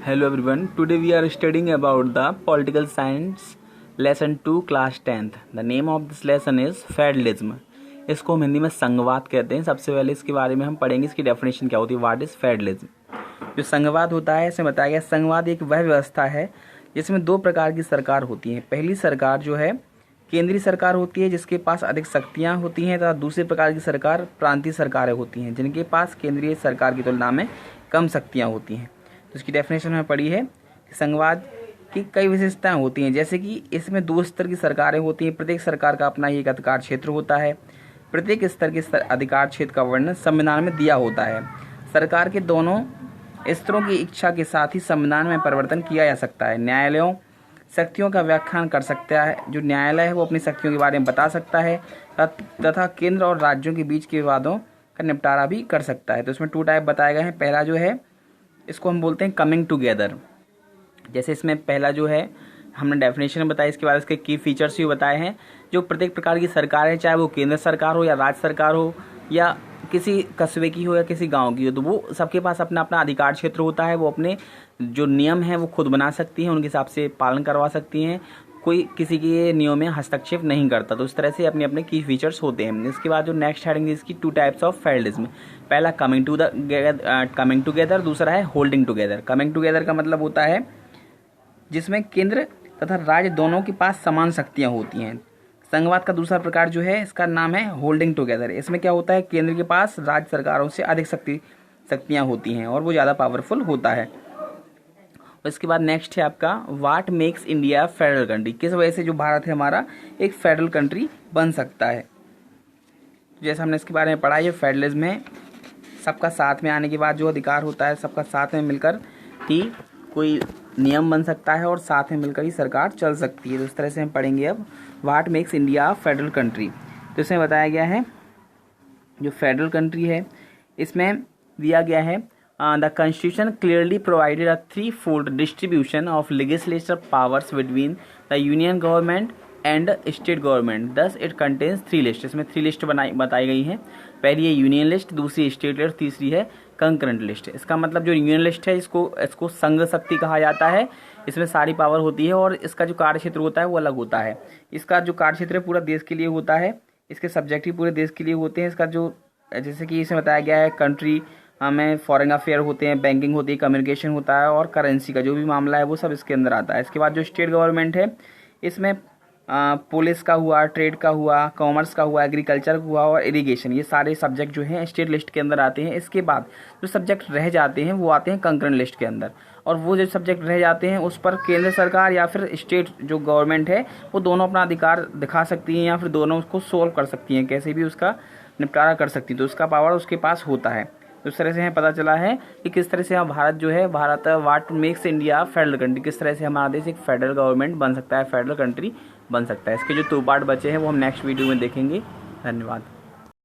Hello everyone, today we are studying about the political science lesson 2 class 10th. The name of this lesson is federalism. इसको हम हिंदी में संघवाद कहते हैं. सबसे पहले इसके बारे में हम पढ़ेंगे, इसकी डेफिनेशन क्या होती है. What is federalism. जो संघवाद होता है इसमें बताया गया संघवाद एक वह व्यवस्था है जिसमें दो प्रकार की सरकार होती है. पहली सरकार जो है केंद्रीय सरकार होती है जिसके पास अधिक शक्तियाँ होती हैं, तथा दूसरे प्रकार की सरकार प्रांतीय सरकारें होती हैं जिनके पास केंद्रीय सरकार की तुलना में कम शक्तियाँ होती हैं. तो इसकी डेफिनेशन में पढ़ी है कि संघवाद की कई विशेषताएं होती हैं, जैसे कि इसमें दो स्तर की सरकारें होती हैं. प्रत्येक सरकार का अपना एक अधिकार क्षेत्र होता है. प्रत्येक स्तर के अधिकार क्षेत्र का वर्णन संविधान में दिया होता है. सरकार के दोनों स्तरों की इच्छा के साथ ही संविधान में परिवर्तन किया जा सकता है. न्यायालयों शक्तियों का व्याख्यान कर सकता है. जो न्यायालय है वो अपनी शक्तियों के बारे में बता सकता है तथा केंद्र और राज्यों के बीच के विवादों का निपटारा भी कर सकता है. तो इसमें 2 टाइप बताए गए हैं. पहला जो है इसको हम बोलते हैं कमिंग टुगेदर. जैसे इसमें पहला जो है हमने डेफिनेशन बताई, इसके बाद इसके की फीचर्स भी बताए हैं. जो प्रत्येक प्रकार की सरकार है, चाहे वो केंद्र सरकार हो या राज्य सरकार हो या किसी कस्बे की हो या किसी गांव की हो, तो वो सबके पास अपना अपना अधिकार क्षेत्र होता है. वो अपने जो नियम हैं वो खुद बना सकती हैं, उनके हिसाब से पालन करवा सकती हैं. कोई किसी के नियम में हस्तक्षेप नहीं करता. तो इस तरह से अपने अपने की फीचर्स होते हैं. इसके बाद जो नेक्स्ट हेडिंग है इसकी 2 टाइप्स ऑफ फेडरलिज्म. पहला कमिंग टुगेदर, दूसरा है होल्डिंग टुगेदर. कमिंग टुगेदर का मतलब होता है जिसमें केंद्र तथा राज्य दोनों के पास समान शक्तियां होती हैं. संघवाद का दूसरा प्रकार जो है इसका नाम है होल्डिंग टुगेदर. इसमें क्या होता है, केंद्र के पास राज्य सरकारों से अधिक शक्तियां होती हैं और वो ज़्यादा पावरफुल होता है. इसके बाद नेक्स्ट है आपका what makes India federal country. किस वजह से जो भारत है हमारा एक फेडरल कंट्री बन सकता है. जैसे हमने इसके बारे में पढ़ा है, फेडरलिज्म में सबका साथ में आने के बाद जो अधिकार होता है, सबका साथ में मिलकर ही कोई नियम बन सकता है और साथ में मिलकर ही सरकार चल सकती है. तो इस तरह से हम पढ़ेंगे अब what makes India federal country. तो इसमें बताया गया है जो फेडरल कंट्री है इसमें दिया गया है the constitution clearly provided a threefold distribution of legislative powers between the union government and state government. Thus it contains 3 lists. इसमें 3 लिस्ट बताई गई हैं. पहली है यूनियन लिस्ट, दूसरी स्टेट लिस्ट, तीसरी है कंकरेंट लिस्ट. इसका मतलब जो यूनियन लिस्ट है इसको संघ शक्ति कहा जाता है. इसमें सारी पावर होती है और इसका जो कार्य क्षेत्र होता है वो अलग होता है. इसका जो कार्य क्षेत्र है पूरा देश के लिए होता है. इसके सब्जेक्ट भी पूरे देश के लिए होते हैं. इसका जो जैसे कि इसमें बताया गया है कंट्री में फॉरेन अफेयर होते हैं, बैंकिंग होती है, कम्युनिकेशन होता है और करेंसी का जो भी मामला है वो सब इसके अंदर आता है. इसके बाद जो स्टेट गवर्नमेंट है इसमें पुलिस का हुआ, ट्रेड का हुआ, कॉमर्स का हुआ, एग्रीकल्चर का हुआ और इरिगेशन, ये सारे सब्जेक्ट जो हैं स्टेट लिस्ट के अंदर आते हैं. इसके बाद जो सब्जेक्ट रह जाते हैं वो आते हैं कंकरेंट लिस्ट के अंदर. और वो जो सब्जेक्ट रह जाते हैं उस पर केंद्र सरकार या फिर स्टेट जो गवर्नमेंट है वो दोनों अपना अधिकार दिखा सकती हैं या फिर दोनों उसको सोल्व कर सकती हैं, कैसे भी उसका निपटारा कर सकती है. तो उसका पावर उसके पास होता है. तो इस तरह से हमें पता चला है कि किस तरह से भारत जो है what makes India federal country, किस तरह से हमारा देश एक फेडरल गवर्नमेंट बन सकता है, फेडरल कंट्री बन सकता है. इसके जो 2 पार्ट बचे हैं वो हम नेक्स्ट वीडियो में देखेंगे. धन्यवाद.